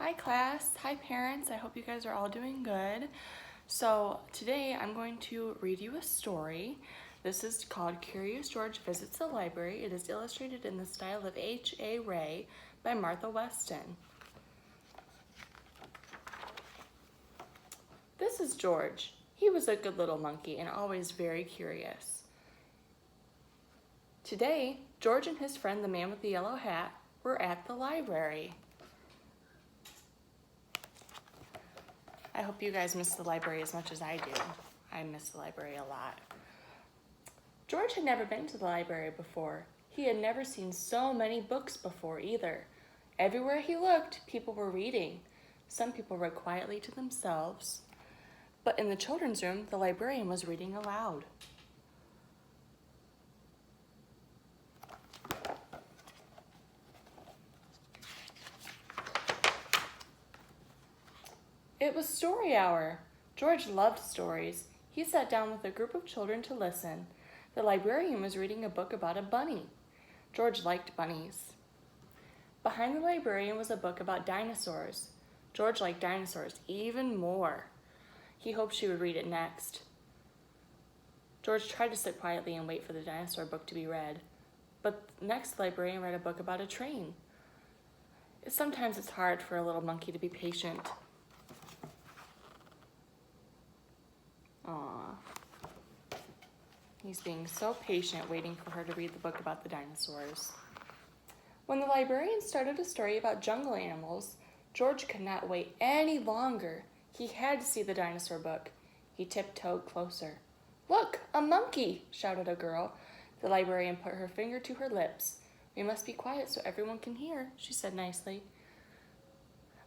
Hi class, hi parents, I hope you guys are all doing good. So today I'm going to read you a story. This is called Curious George Visits the Library. It is illustrated in the style of H.A. Rey by Martha Weston. This is George. He was a good little monkey and always very curious. Today, George and his friend, the man with the yellow hat, were at the library. I hope you guys miss the library as much as I do. I miss the library a lot. George had never been to the library before. He had never seen so many books before either. Everywhere he looked, people were reading. Some people read quietly to themselves. But in the children's room, the librarian was reading aloud. It was story hour. George loved stories. He sat down with a group of children to listen. The librarian was reading a book about a bunny. George liked bunnies. Behind the librarian was a book about dinosaurs. George liked dinosaurs even more. He hoped she would read it next. George tried to sit quietly and wait for the dinosaur book to be read. But next, the librarian read a book about a train. Sometimes it's hard for a little monkey to be patient. Aww. He's being so patient, waiting for her to read the book about the dinosaurs. When the librarian started a story about jungle animals, George could not wait any longer. He had to see the dinosaur book. He tiptoed closer. "Look, a monkey!" shouted a girl. The librarian put her finger to her lips. "We must be quiet so everyone can hear," she said nicely.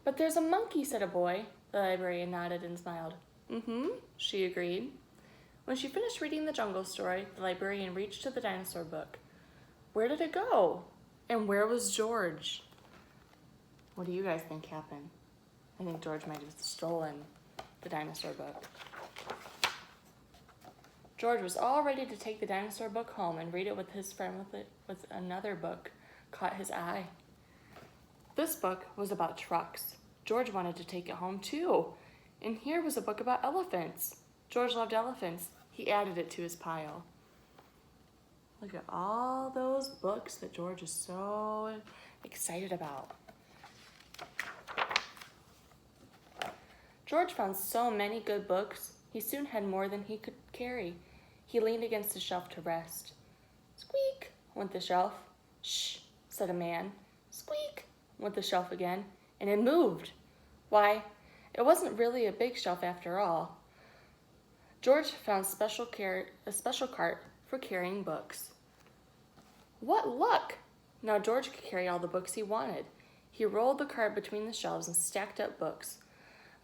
"But there's a monkey," said a boy. The librarian nodded and smiled. "Mm-hmm," she agreed. When she finished reading the jungle story, the librarian reached to the dinosaur book. Where did it go? And where was George? What do you guys think happened? I think George might have stolen the dinosaur book. George was all ready to take the dinosaur book home and read it with his friend with another book caught his eye. This book was about trucks. George wanted to take it home too. And here was a book about elephants. George loved elephants. He added it to his pile. Look at all those books that George is so excited about. George found so many good books, he soon had more than he could carry. He leaned against the shelf to rest. Squeak, went the shelf. Shh, said a man. Squeak, went the shelf again, and it moved. Why, it wasn't really a big shelf after all. George found a special cart for carrying books. What luck! Now George could carry all the books he wanted. He rolled the cart between the shelves and stacked up books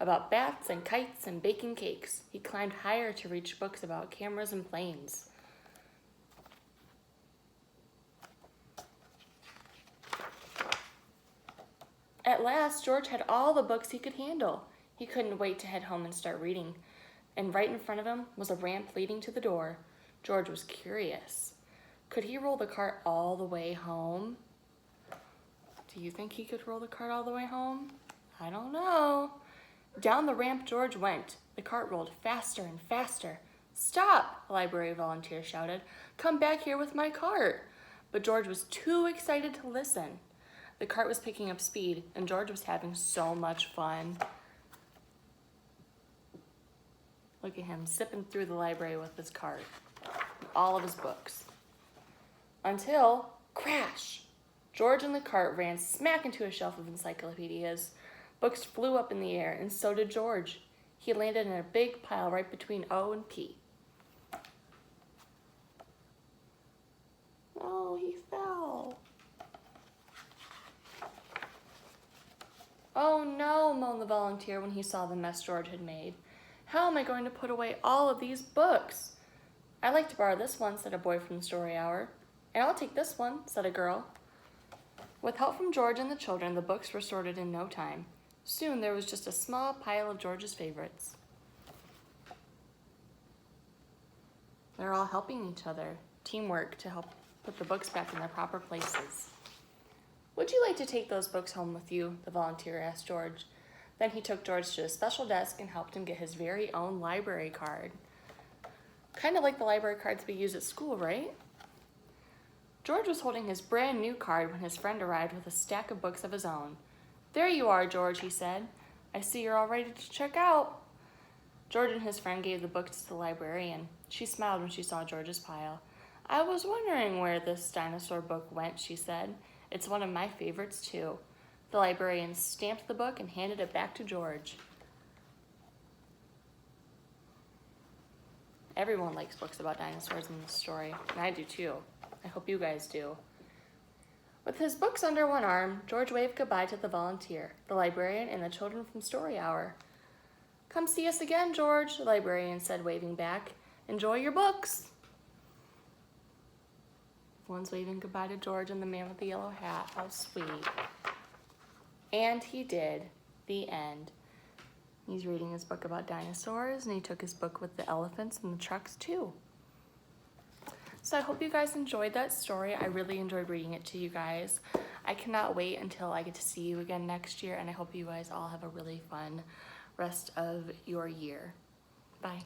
about bats and kites and baking cakes. He climbed higher to reach books about cameras and planes. At last, George had all the books he could handle. He couldn't wait to head home and start reading. And right in front of him was a ramp leading to the door. George was curious. Could he roll the cart all the way home? Do you think he could roll the cart all the way home? I don't know. Down the ramp George went. The cart rolled faster and faster. "Stop!" a library volunteer shouted. "Come back here with my cart." But George was too excited to listen. The cart was picking up speed, and George was having so much fun. Look at him zipping through the library with his cart, all of his books. Until, crash! George and the cart ran smack into a shelf of encyclopedias. Books flew up in the air, and so did George. He landed in a big pile right between O and P. Oh, he fell. "Oh no," moaned the volunteer when he saw the mess George had made. "How am I going to put away all of these books?" "I'd like to borrow this one," said a boy from the story hour. "And I'll take this one," said a girl. With help from George and the children, the books were sorted in no time. Soon there was just a small pile of George's favorites. They're all helping each other. Teamwork to help put the books back in their proper places. "Would you like to take those books home with you?" the volunteer asked George. Then he took George to a special desk and helped him get his very own library card. Kind of like the library cards we use at school, right? George was holding his brand new card when his friend arrived with a stack of books of his own. "There you are, George," he said. "I see you're all ready to check out." George and his friend gave the books to the librarian. She smiled when she saw George's pile. "I was wondering where this dinosaur book went," she said. "It's one of my favorites, too." The librarian stamped the book and handed it back to George. Everyone likes books about dinosaurs in this story, and I do too. I hope you guys do. With his books under one arm, George waved goodbye to the volunteer, the librarian, and the children from Story Hour. "Come see us again, George," the librarian said, waving back. "Enjoy your books." Everyone's waving goodbye to George and the man with the yellow hat. How sweet. And he did. The end. He's reading his book about dinosaurs, and he took his book with the elephants and the trucks too. So I hope you guys enjoyed that story. I really enjoyed reading it to you guys. I cannot wait until I get to see you again next year, and I hope you guys all have a really fun rest of your year. Bye.